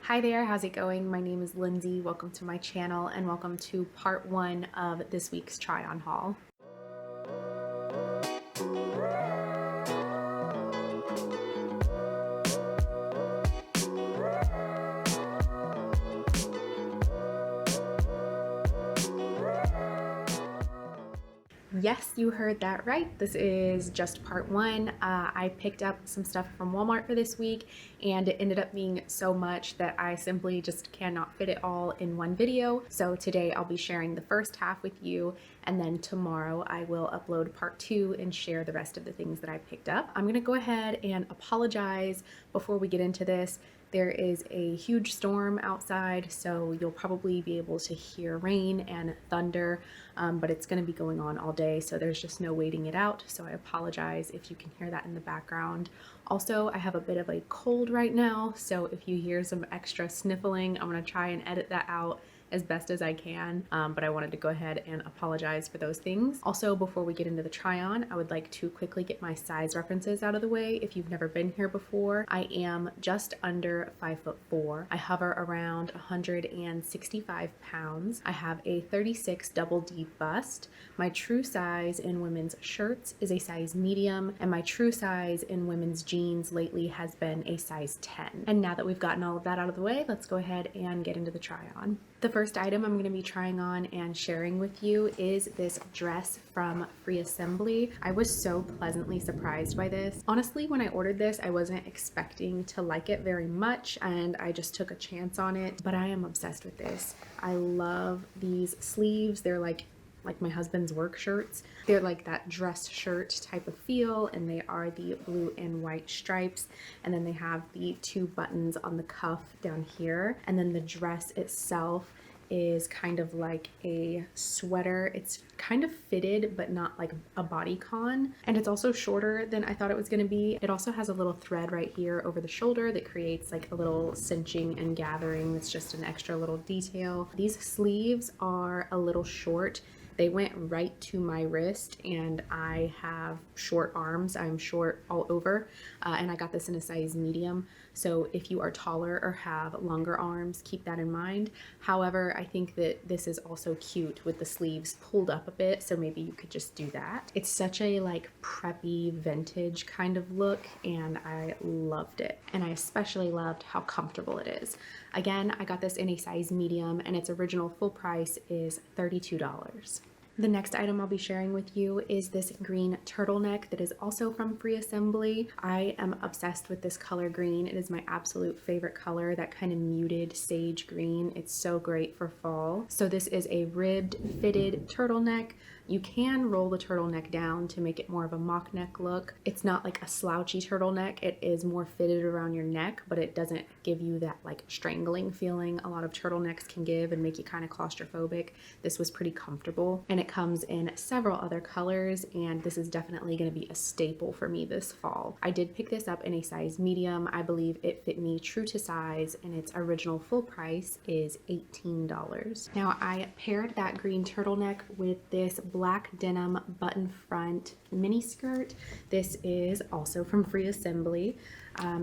Hi there, how's it going? My name is Lindsay. Welcome to my channel and welcome to part one of this week's try on haul. Yes, you heard that right. This is just part one. I picked up some stuff from Walmart for this week and it ended up being so much that I simply just cannot fit it all in one video. So today I'll be sharing the first half with you, and then tomorrow I will upload part two and share the rest of the things that I picked up. I'm gonna go ahead and apologize before we get into this. There is a huge storm outside, so you'll probably be able to hear rain and thunder, but it's going to be going on all day, so there's just no waiting it out. So I apologize if you can hear that in the background. Also, I have a bit of a cold right now, so if you hear some extra sniffling, I'm going to try and edit that out as best as I can, but I wanted to go ahead and apologize for those things. Also, before we get into the try on, I would like to quickly get my size references out of the way. If you've never been here before, I am just under 5'4". I hover around 165 pounds. I have a 36 double D bust. My true size in women's shirts is a size medium, and my true size in women's jeans lately has been a size 10. And now that we've gotten all of that out of the way, let's go ahead and get into the try on. The first item I'm going to be trying on and sharing with you is this dress from Free Assembly. I was so pleasantly surprised by this. Honestly, when I ordered this, I wasn't expecting to like it very much, and I just took a chance on it, but I am obsessed with this. I love these sleeves. They're like my husband's work shirts. They're like that dress shirt type of feel, and they are the blue and white stripes, and then they have the two buttons on the cuff down here, and then the dress itself is kind of like a sweater. It's kind of fitted, but not like a bodycon, and it's also shorter than I thought it was going to be. It also has a little thread right here over the shoulder that creates like a little cinching and gathering. It's just an extra little detail. These sleeves are a little short. They went right to my wrist, and I have short arms. I'm short all over, and I got this in a size medium. So if you are taller or have longer arms, keep that in mind. However, I think that this is also cute with the sleeves pulled up a bit, so maybe you could just do that. It's such a like preppy vintage kind of look, and I loved it. And I especially loved how comfortable it is. Again, I got this in a size medium, and its original full price is $32. The next item I'll be sharing with you is this green turtleneck that is also from Free Assembly. I am obsessed with this color green. It is my absolute favorite color, that kind of muted sage green. It's so great for fall. So this is a ribbed fitted turtleneck. You can roll the turtleneck down to make it more of a mock neck look. It's not like a slouchy turtleneck. It is more fitted around your neck, but it doesn't give you that like strangling feeling a lot of turtlenecks can give and make you kind of claustrophobic. This was pretty comfortable, and it comes in several other colors, and this is definitely going to be a staple for me this fall. I did pick this up in a size medium. I believe it fit me true to size, and its original full price is $18. Now, I paired that green turtleneck with this black denim button front mini skirt. This is also from Free Assembly.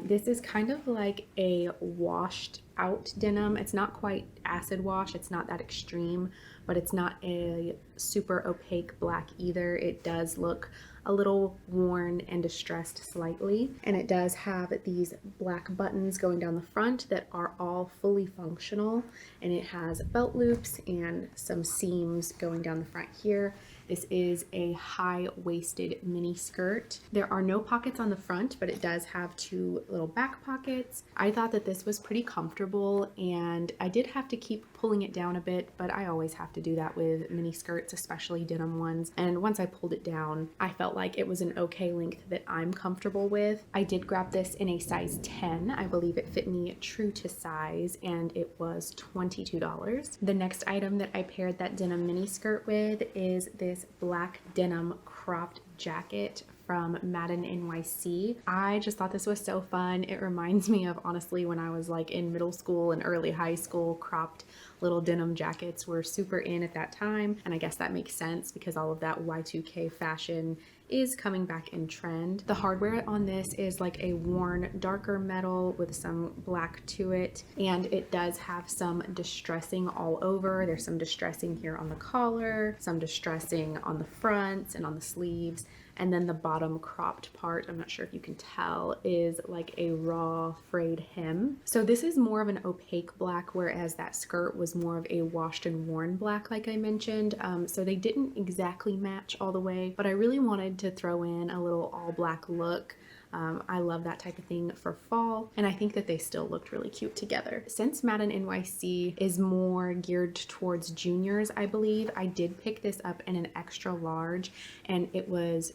This is kind of like a washed out denim. It's not quite acid wash. It's not that extreme, but it's not a super opaque black either. It does look a little worn and distressed slightly, and it does have these black buttons going down the front that are all fully functional, and it has belt loops and some seams going down the front here. This is a high-waisted mini skirt. There are no pockets on the front, but it does have two little back pockets. I thought that this was pretty comfortable, and I did have to keep pulling it down a bit, but I always have to do that with mini skirts, especially denim ones. And once I pulled it down, I felt like it was an okay length that I'm comfortable with. I did grab this in a size 10. I believe it fit me true to size, and it was $22. The next item that I paired that denim mini skirt with is this black denim cropped jacket from Madden NYC. I just thought this was so fun. It reminds me of, honestly, when I was like in middle school and early high school. Cropped little denim jackets were super in at that time, and I guess that makes sense because all of that Y2K fashion is coming back in trend. The hardware on this is like a worn darker metal with some black to it, and it does have some distressing all over. There's some distressing here on the collar, some distressing on the fronts and on the sleeves, and then the bottom cropped part, I'm not sure if you can tell, is like a raw frayed hem. So this is more of an opaque black, whereas that skirt was more of a washed and worn black, like I mentioned. So they didn't exactly match all the way, but I really wanted to throw in a little all black look. I love that type of thing for fall, and I think that they still looked really cute together. Since Madden NYC is more geared towards juniors, I believe, I did pick this up in an extra large, and it was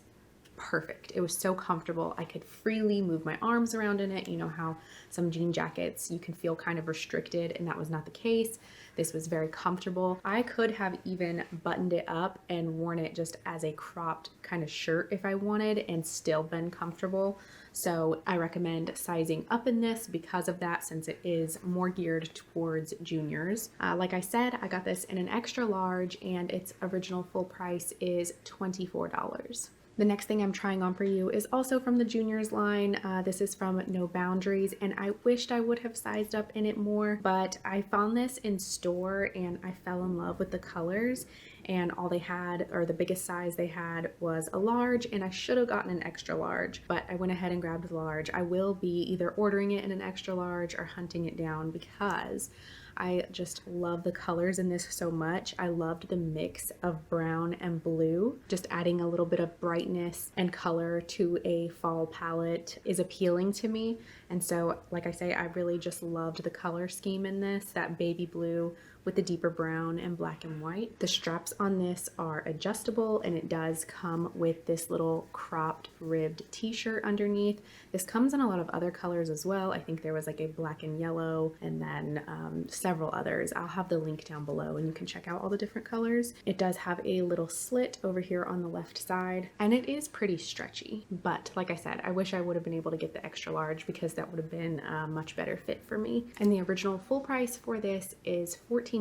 perfect. It was so comfortable. I could freely move my arms around in it. You know how some jean jackets you can feel kind of restricted, and that was not the case. This was very comfortable. I could have even buttoned it up and worn it just as a cropped kind of shirt if I wanted and still been comfortable. So I recommend sizing up in this because of that, since it is more geared towards juniors. Like I said, I got this in an extra large, and its original full price is $24. The next thing I'm trying on for you is also from the juniors line. This is from No Boundaries, and I wished I would have sized up in it more, but I found this in store and I fell in love with the colors, and all they had, or the biggest size they had, was a large, and I should have gotten an extra large, but I went ahead and grabbed the large. I will be either ordering it in an extra large or hunting it down because I just love the colors in this so much. I loved the mix of brown and blue. Just adding a little bit of brightness and color to a fall palette is appealing to me. And so, like I say, I really just loved the color scheme in this, that baby blue with the deeper brown and black and white. The straps on this are adjustable, and it does come with this little cropped ribbed t-shirt underneath. This comes in a lot of other colors as well. I think there was like a black and yellow, and then several others. I'll have the link down below and you can check out all the different colors. It does have a little slit over here on the left side, and it is pretty stretchy, but like I said, I wish I would have been able to get the extra large because that would have been a much better fit for me. And the original full price for this is $14.98.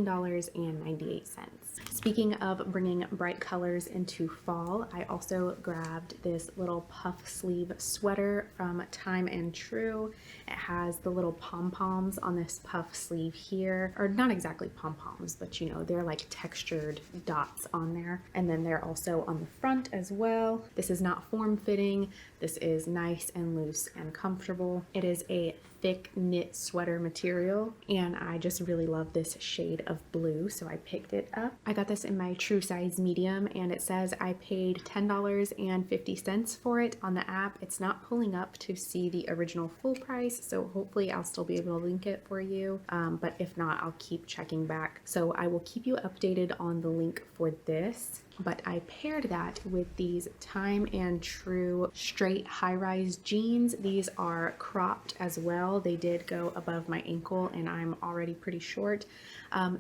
Speaking of bringing bright colors into fall, I also grabbed this little puff sleeve sweater from Time and True. It has the little pom-poms on this puff sleeve here, or not exactly pom-poms, but you know, they're like textured dots on there. And then they're also on the front as well. This is not form-fitting. This is nice and loose and comfortable. It is a thick knit sweater material, and I just really love this shade of blue, so I picked it up. I got this in my true size medium, and it says I paid $10.50 for it on the app. It's not pulling up to see the original full price, so hopefully I'll still be able to link it for you, but if not, I'll keep checking back. So I will keep you updated on the link for this. But I paired that with these Time and True straight high-rise jeans. These are cropped as well. They did go above my ankle, and I'm already pretty short.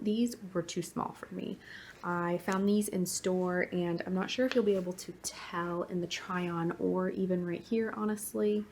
These were too small for me. I found these in store, and I'm not sure if you'll be able to tell in the try-on or even right here, honestly.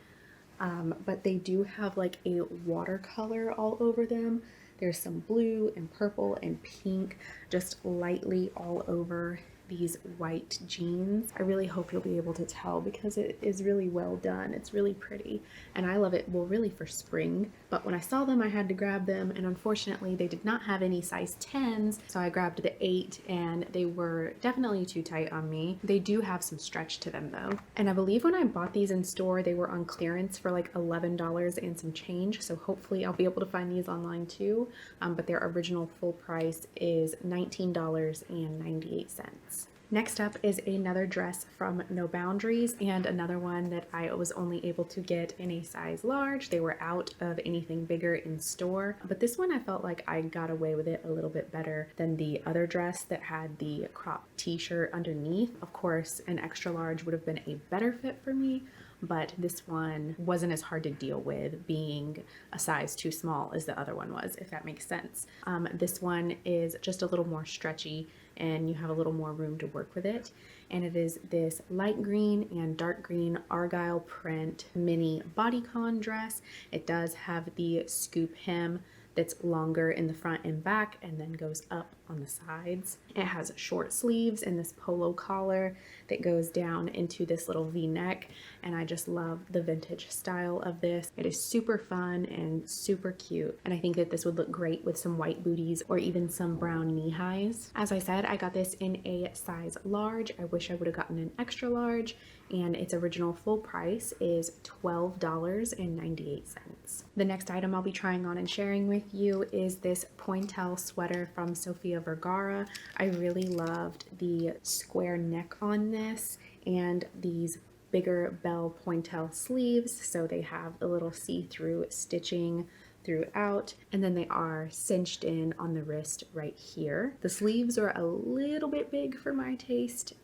But they do have like a watercolor all over them. There's some blue and purple and pink just lightly all over these white jeans. I really hope you'll be able to tell because it is really well done. It's really pretty, and I love it, well, really for spring, but when I saw them I had to grab them, and unfortunately they did not have any size 10s, so I grabbed the 8, and they were definitely too tight on me. They do have some stretch to them though, and I believe when I bought these in store they were on clearance for like $11 and some change, so hopefully I'll be able to find these online too, but their original full price is $19.98. Next up is another dress from No Boundaries, and another one that I was only able to get in a size large. They were out of anything bigger in store, but this one I felt like I got away with it a little bit better than the other dress that had the crop t-shirt underneath. Of course, an extra large would have been a better fit for me, but this one wasn't as hard to deal with being a size too small as the other one was, if that makes sense. This one is just a little more stretchy, and you have a little more room to work with it. And it is this light green and dark green Argyle print mini bodycon dress. It does have the scoop hem that's longer in the front and back and then goes up on the sides. It has short sleeves and this polo collar that goes down into this little V-neck, and I just love the vintage style of this. It is super fun and super cute, and I think that this would look great with some white booties or even some brown knee highs. As I said, I got this in a size large. I wish I would have gotten an extra large, and its original full price is $12.98. The next item I'll be trying on and sharing with you is this pointel sweater from Sofia Vergara. I really loved the square neck on this and these bigger bell pointel sleeves, so they have a little see-through stitching throughout, and then they are cinched in on the wrist right here. The sleeves are a little bit big for my taste,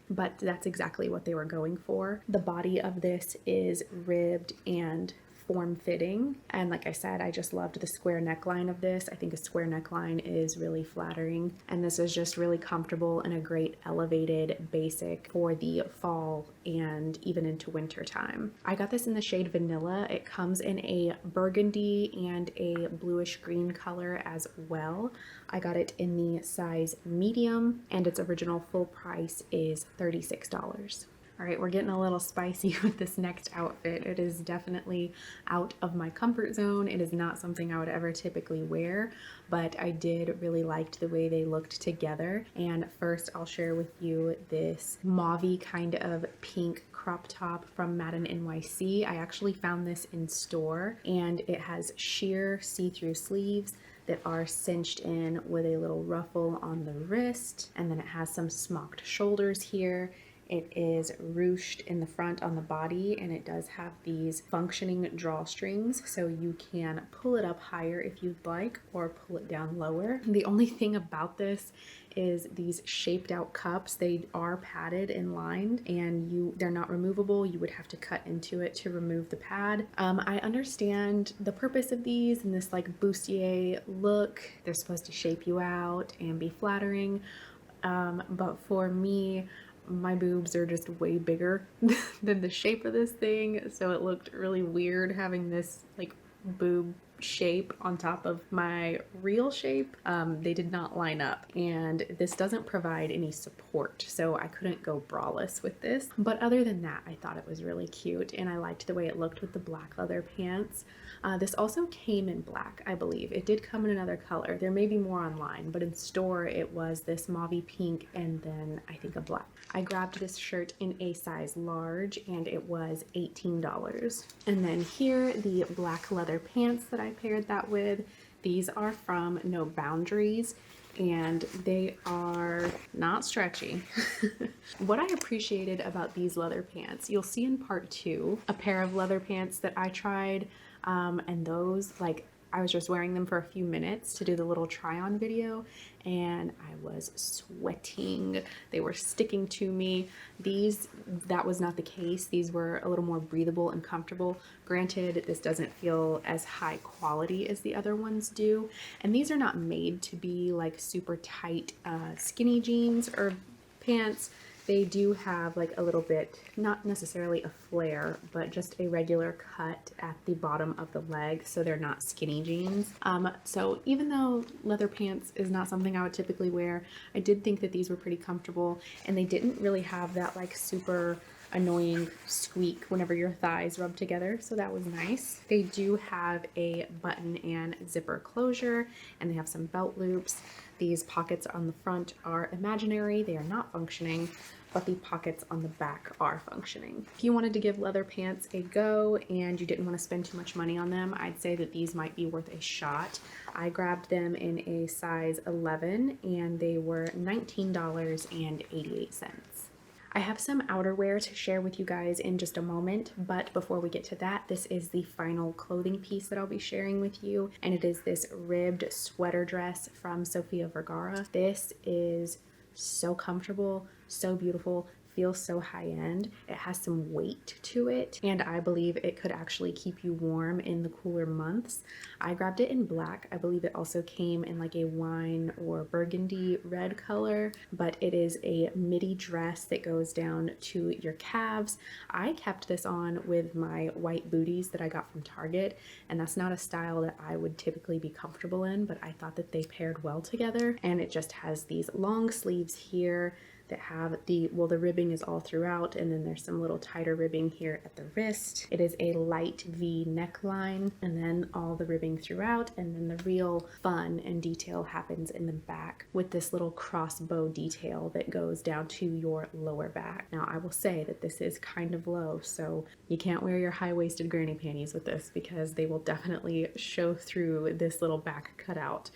but that's exactly what they were going for. The body of this is ribbed and form-fitting, and like I said, I just loved the square neckline of this. I think a square neckline is really flattering, and this is just really comfortable and a great elevated basic for the fall and even into winter time. I got this in the shade Vanilla. It comes in a burgundy and a bluish green color as well. I got it in the size medium, and its original full price is $36. All right, we're getting a little spicy with this next outfit. It is definitely out of my comfort zone. It is not something I would ever typically wear, but I did really like the way they looked together. And first I'll share with you this mauve-y kind of pink crop top from Madden NYC. I actually found this in store, and it has sheer see-through sleeves that are cinched in with a little ruffle on the wrist, and then it has some smocked shoulders here. It is ruched in the front on the body, and it does have these functioning drawstrings, so you can pull it up higher if you'd like or pull it down lower. The only thing about this is these shaped out cups. They are padded and lined, and they're not removable. You would have to cut into it to remove the pad. I understand the purpose of these and this like bustier look. They're supposed to shape you out and be flattering, but for me, my boobs are just way bigger than the shape of this thing, so it looked really weird having this like boob shape on top of my real shape. They did not line up, and this doesn't provide any support, so I couldn't go braless with this. But other than that, I thought it was really cute, and I liked the way it looked with the black leather pants. This also came in black, I believe. It did come in another color. There may be more online, but in store it was this mauve pink and then I think a black. I grabbed this shirt in a size large, and it was $18. And then here, the black leather pants that I paired that with. These are from No Boundaries, and they are not stretchy. What I appreciated about these leather pants, you'll see in part 2, a pair of leather pants that I tried, and those, like, I was just wearing them for a few minutes to do the little try on video, and I was sweating. They were sticking to me. That was not the case. These were a little more breathable and comfortable. Granted, this doesn't feel as high quality as the other ones do, and these are not made to be like super tight skinny jeans or pants. They do have like a little bit, not necessarily a flare, but just a regular cut at the bottom of the leg, so they're not skinny jeans. So even though leather pants is not something I would typically wear, I did think that these were pretty comfortable, and they didn't really have that like super annoying squeak whenever your thighs rub together, so that was nice. They do have a button and zipper closure, and they have some belt loops. These pockets on the front are imaginary, they are not functioning, but the pockets on the back are functioning. If you wanted to give leather pants a go and you didn't want to spend too much money on them, I'd say that these might be worth a shot. I grabbed them in a size 11, and they were $19.88. I have some outerwear to share with you guys in just a moment, but before we get to that, this is the final clothing piece that I'll be sharing with you, and it is this ribbed sweater dress from Sofia Vergara. This is so comfortable, so beautiful, feels so high-end. It has some weight to it, and I believe it could actually keep you warm in the cooler months. I grabbed it in black. I believe it also came in like a wine or burgundy red color, but it is a midi dress that goes down to your calves. I kept this on with my white booties that I got from Target, and that's not a style that I would typically be comfortable in, but I thought that they paired well together. And it just has these long sleeves here that have the ribbing is all throughout, and then there's some little tighter ribbing here at the wrist. It is a light V neckline, and then all the ribbing throughout, and then the real fun and detail happens in the back with this little crossbow detail that goes down to your lower back. Now, I will say that this is kind of low, so you can't wear your high-waisted granny panties with this because they will definitely show through this little back cutout,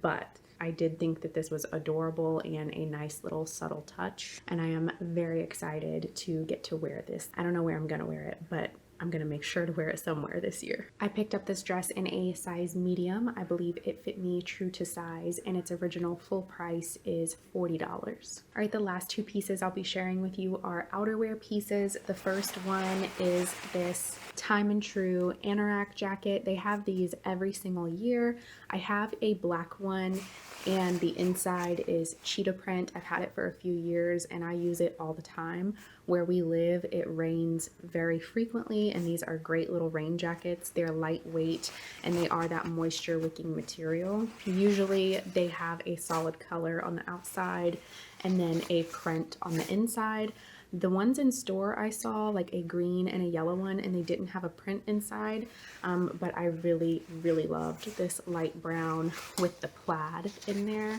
but I did think that this was adorable and a nice little subtle touch, and I am very excited to get to wear this. I don't know where I'm gonna wear it, but I'm gonna make sure to wear it somewhere this year. I picked up this dress in a size medium. I believe it fit me true to size, and its original full price is $40. All right, the last two pieces I'll be sharing with you are outerwear pieces. The first one is this time and true anorak jacket. They have these every single year. I have a black one, and the inside is cheetah print. I've had it for a few years and I use it all the time. Where we live, it rains very frequently, and these are great little rain jackets. They're lightweight and they are that moisture wicking material. Usually they have a solid color on the outside and then a print on the inside. The ones in store I saw like a green and a yellow one, and they didn't have a print inside, but I really loved this light brown with the plaid in there.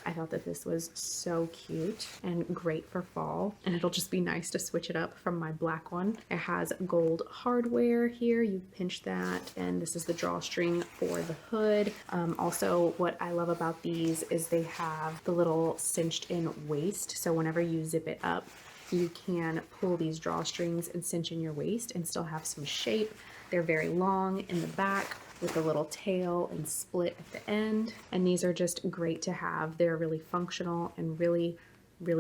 I thought that this was so cute and great for fall, and it'll just be nice to switch it up from my black one. It has gold hardware here. You pinch that, and this is the drawstring for the hood. Also, what I love about these is they have the little cinched in waist, so whenever you zip it up, you can pull these drawstrings and cinch in your waist and still have some shape. They're very long in the back with a little tail and split at the end. And these are just great to have. They're really functional and really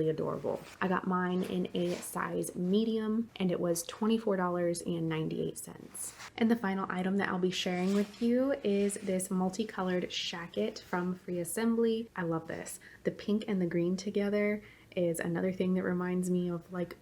adorable. I got mine in a size medium, and it was $24.98. And the final item that I'll be sharing with you is this multicolored shacket from Free Assembly. I love this. The pink and the green together is another thing that reminds me of like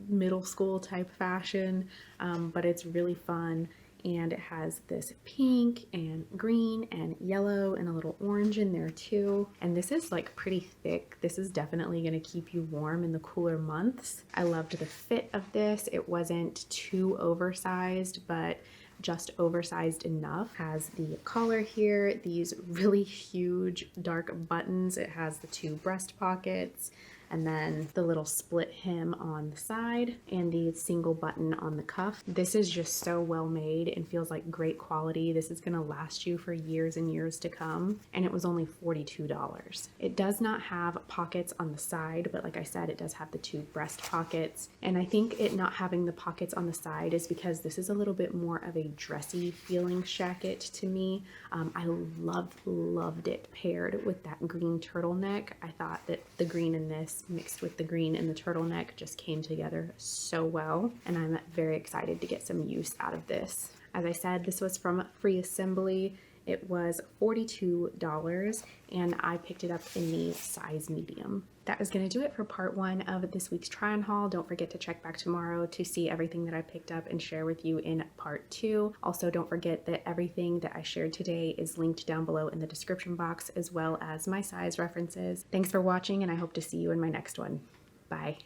middle school type fashion, but it's really fun. And it has this pink and green and yellow and a little orange in there too. And this is like pretty thick. This is definitely going to keep you warm in the cooler months. I loved the fit of this. It wasn't too oversized, but just oversized enough. Has the collar here, these really huge dark buttons. It has the two breast pockets, and then the little split hem on the side and the single button on the cuff. This is just so well made and feels like great quality. This is gonna last you for years and years to come, and it was only $42. It does not have pockets on the side, but like I said, it does have the two breast pockets, and I think it not having the pockets on the side is because this is a little bit more of a dressy feeling shacket to me. I loved it paired with that green turtleneck. I thought that the green in this mixed with the green and the turtleneck just came together so well, and I'm very excited to get some use out of this. As I said, this was from Free Assembly. It was $42, and I picked it up in the size medium. That is going to do it for part one of this week's try-on haul. Don't forget to check back tomorrow to see everything that I picked up and share with you in part two. Also, don't forget that everything that I shared today is linked down below in the description box, as well as my size references. Thanks for watching, and I hope to see you in my next one. Bye.